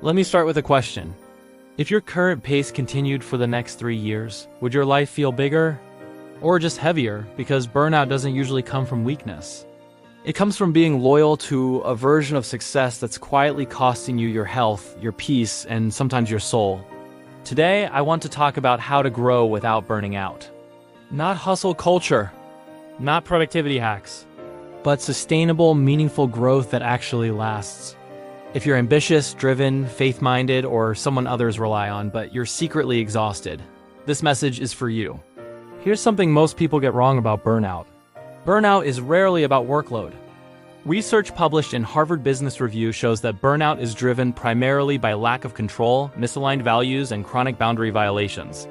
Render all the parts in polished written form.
Let me start with a question. If your current pace continued for the next 3 years, would your life feel bigger or just heavier? Because burnout doesn't usually come from weakness. It comes from being loyal to a version of success that's quietly costing you your health, your peace, and sometimes your soul. Today, I want to talk about how to grow without burning out. Not hustle culture, not productivity hacks, but sustainable, meaningful growth that actually lasts. If you're ambitious, driven, faith-minded, or someone others rely on, but you're secretly exhausted, this message is for you. Here's something most people get wrong about burnout. Burnout is rarely about workload. Research published in Harvard Business Review shows that burnout is driven primarily by lack of control, misaligned values, and chronic boundary violations.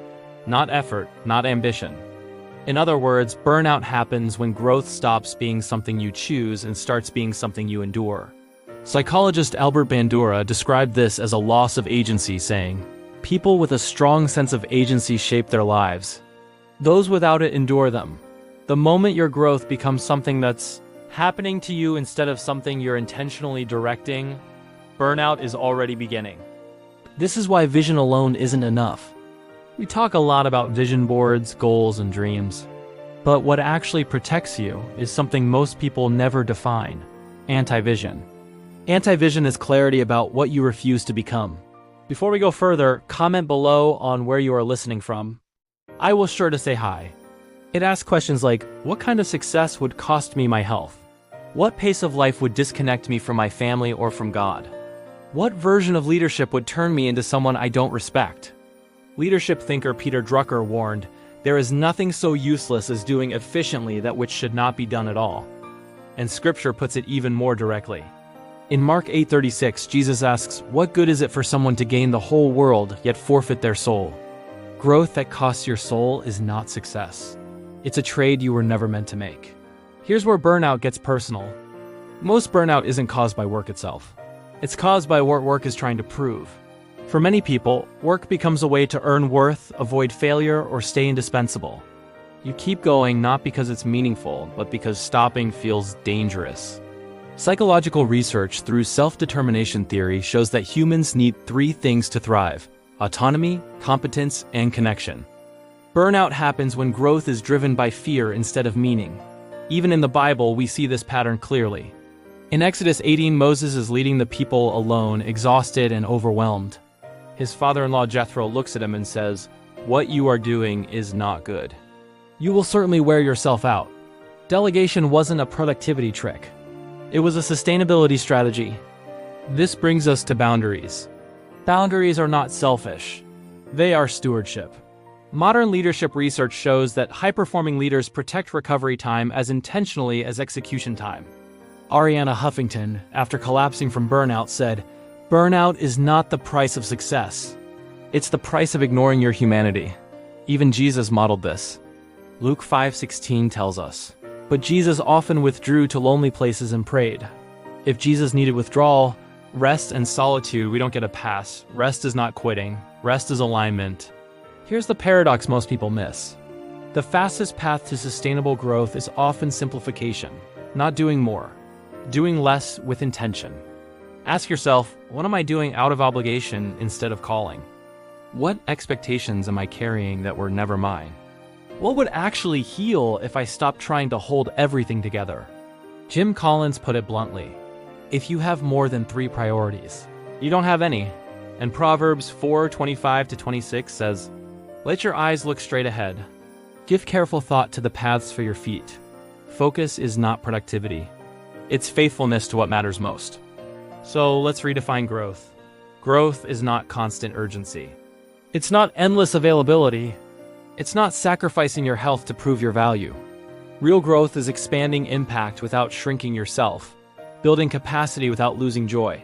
Not effort, not ambition. In other words, burnout happens when growth stops being something you choose and starts being something you endure. Psychologist Albert Bandura described this as a loss of agency, saying, "People with a strong sense of agency shape their lives. Those without it endure them." The moment your growth becomes something that's happening to you instead of something you're intentionally directing, burnout is already beginning. This is why vision alone isn't enough. We talk a lot about vision boards, goals, and dreams. But what actually protects you is something most people never define: anti-vision. Anti-vision is clarity about what you refuse to become. Before we go further, comment below on where you are listening from. I will sure to say hi. It asks questions like, what kind of success would cost me my health? What pace of life would disconnect me from my family or from God? What version of leadership would turn me into someone I don't respect? Leadership thinker Peter Drucker warned, there is nothing so useless as doing efficiently that which should not be done at all. And Scripture puts it even more directly. In Mark 8:36, Jesus asks, what good is it for someone to gain the whole world yet forfeit their soul? Growth that costs your soul is not success. It's a trade you were never meant to make. Here's where burnout gets personal. Most burnout isn't caused by work itself. It's caused by what work is trying to prove. For many people, work becomes a way to earn worth, avoid failure, or stay indispensable. You keep going not because it's meaningful, but because stopping feels dangerous. Psychological research through self-determination theory shows that humans need 3 things to thrive: autonomy, competence, and connection. Burnout happens when growth is driven by fear instead of meaning. Even in the Bible, we see this pattern clearly. In Exodus 18, Moses is leading the people alone, exhausted and overwhelmed. His father-in-law Jethro looks at him and says, "What you are doing is not good. You will certainly wear yourself out." Delegation wasn't a productivity trick. It was a sustainability strategy. This brings us to boundaries. Boundaries are not selfish. They are stewardship. Modern leadership research shows that high-performing leaders protect recovery time as intentionally as execution time. Arianna Huffington, after collapsing from burnout, said, "Burnout is not the price of success. It's the price of ignoring your humanity." Even Jesus modeled this. Luke 5:16 tells us, "But Jesus often withdrew to lonely places and prayed." If Jesus needed withdrawal, rest and solitude, we don't get a pass. Rest is not quitting. Rest is alignment. Here's the paradox most people miss. The fastest path to sustainable growth is often simplification, not doing more, doing less with intention. Ask yourself, what am I doing out of obligation instead of calling? What expectations am I carrying that were never mine? What would actually heal if I stopped trying to hold everything together? Jim Collins put it bluntly, if you have more than 3 priorities, you don't have any. And Proverbs 4:25-26 says, let your eyes look straight ahead. Give careful thought to the paths for your feet. Focus is not productivity. It's faithfulness to what matters most. So let's redefine growth. Growth is not constant urgency. It's not endless availability. It's not sacrificing your health to prove your value. Real growth is expanding impact without shrinking yourself, building capacity without losing joy,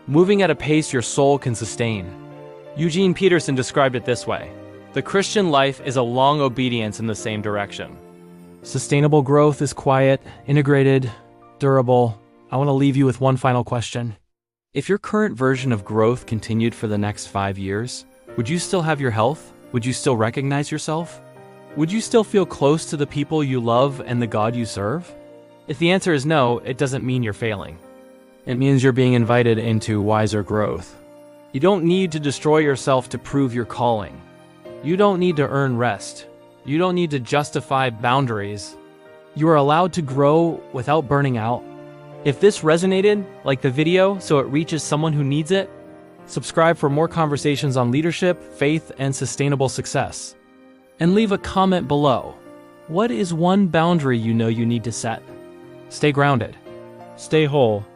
moving at a pace your soul can sustain. Eugene Peterson described it this way: the Christian life is a long obedience in the same direction. Sustainable growth is quiet, integrated, durable. I want to leave you with one final question. If your current version of growth continued for the next 5 years, would you still have your health? Would you still recognize yourself? Would you still feel close to the people you love and the God you serve? If the answer is no, it doesn't mean you're failing. It means you're being invited into wiser growth. You don't need to destroy yourself to prove your calling. You don't need to earn rest. You don't need to justify boundaries. You are allowed to grow without burning out. If this resonated, like the video so it reaches someone who needs it. Subscribe for more conversations on leadership, faith, and sustainable success. And leave a comment below. What is one boundary you know you need to set? Stay grounded. Stay whole.